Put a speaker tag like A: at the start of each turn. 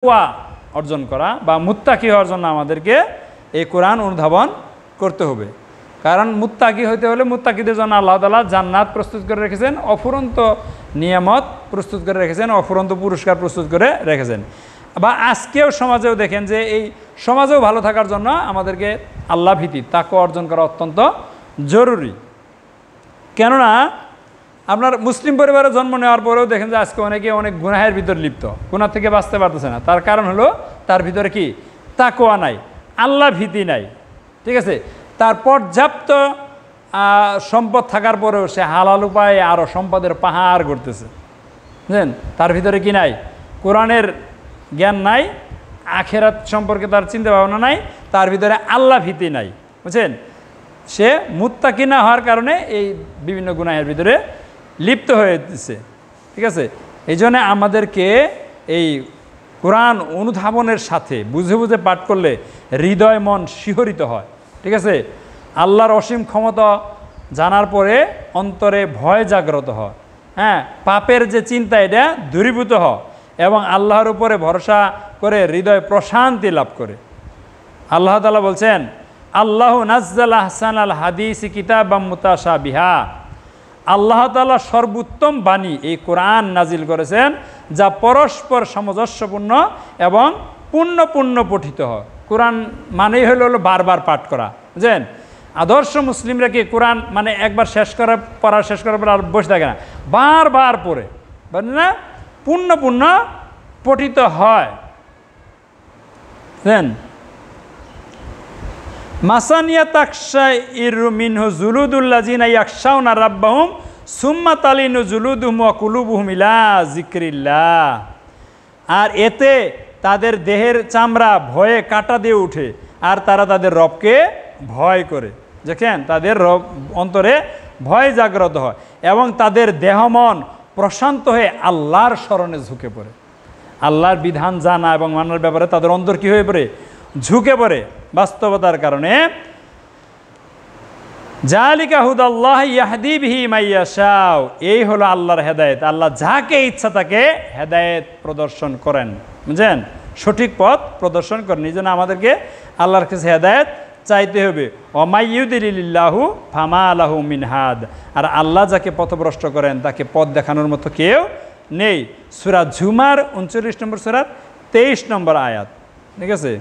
A: তাকওয়া অর্জন করা বা মুত্তাকি হওয়ার জন্য আমাদেরকে এই কোরআন অনুধাবন করতে হবে। কারণ মুত্তাকি হইতে হলে মুত্তাকিদের জন্য আল্লাহ তাআলা জান্নাত প্রস্তুত করে রেখেছেন, অফুরন্ত নিয়ামত প্রস্তুত করে রেখেছেন, অফুরন্ত পুরস্কার প্রস্তুত করে রেখেছেন। বা আজকেও সমাজেও দেখেন যে এই সমাজেও ভালো থাকার জন্য আমাদেরকে আল্লাহ ভীতি তাকওয়া অর্জন করা অত্যন্ত জরুরি। কেননা আপনার মুসলিম পরিবারে জন্ম নেওয়ার পরেও দেখেন যে আজকে অনেকে অনেক গুনাহের ভিতর লিপ্ত, গুনাহ থেকে বাঁচতে পারতেছে না। তার কারণ হলো তার ভিতরে কি তাকওয়া নাই, আল্লাহ ভীতি নাই। ঠিক আছে, তার পর্যাপ্ত সম্পদ থাকার পরেও সে হালাল উপায়ে আরও সম্পদের পাহাড় করতেছে। বুঝলেন, তার ভিতরে কি নাই? কোরআনের জ্ঞান নাই, আখেরাত সম্পর্কে তার চিন্তা ভাবনা নাই, তার ভিতরে আল্লাহ ভীতি নাই। বুঝছেন, সে মুত্তাকি না হওয়ার কারণে এই বিভিন্ন গুনাহের ভিতরে লিপ্ত হয়েছে। ঠিক আছে, এই জন্য আমাদেরকে এই কোরআন অনুধাবনের সাথে বুঝে বুঝে পাঠ করলে হৃদয় মন শিহরিত হয়। ঠিক আছে, আল্লাহর অসীম ক্ষমতা জানার পরে অন্তরে ভয় জাগ্রত হয়। হ্যাঁ, পাপের যে চিন্তা এটা দূরীভূত হয় এবং আল্লাহর উপরে ভরসা করে হৃদয় প্রশান্তি লাভ করে। আল্লাহ তাআলা বলছেন, আল্লাহু নাজ্জালা আহসানাল হাদিসি কিতাবাম মুতাশাবিহা। আল্লাহ তাআলা সর্বোত্তম বাণী এই কোরআন নাজিল করেছেন, যা পরস্পর সামঞ্জস্যপূর্ণ এবং পূর্ণ পঠিত হয়। কোরআন মানেই হলো বারবার পাঠ করা। বুঝলেন, আদর্শ মুসলিমরা কি কোরআন মানে একবার পড়া শেষ করার পর আর বসে থাকে না, বারবার পড়ে, বুঝলেন না, পূর্ণ পঠিত হয়। বুঝলেন, মাসানিয়া তাকশা ইরু মিনহু জুলুদুল্লাযিনা ইয়াখশাউনা রাব্বাহুম সুম্মা তালিনু জুলুদুহুম ওয়া কুলুবুহুম ইলা যিকরিল্লাহ। আর এতে তাদের দেহের চামড়া ভয়ে কাঁটা দিয়ে ওঠে আর তারা তাদের রবকে ভয় করে। দেখেন, তাদের রব অন্তরে ভয় জাগ্রত হয় এবং তাদের দেহ মন প্রশান্ত হয়ে আল্লাহর স্মরণে ঝুঁকে পড়ে। আল্লাহর বিধান জানা এবং মানার ব্যাপারে তাদের অন্তর কী হয়ে পড়ে? ঝুঁকে পড়ে বাস্তবতার কারণে। জালিকা হুদাল্লাহি ইয়াহদি বিহি মাইয়াশাউ। এই হলো আল্লাহর হেদায়েত। আল্লাহ যাকে ইচ্ছা তাকে হেদায়েত প্রদর্শন করেন। বুঝলেন, সঠিক পথ প্রদর্শন করেন। এই জন্য আমাদেরকে আল্লাহর কাছে হেদায়েত চাইতে হবে। ওমাইয়ুদিলিল্লাহু ফামা লাহু মিন হাদ। আর আল্লাহ যাকে পথভ্রষ্ট করেন তাকে পথ দেখানোর মতো কেউ নেই। সূরা জুমার 39 নম্বর সূরার 23 নম্বর আয়াত। ঠিক আছে।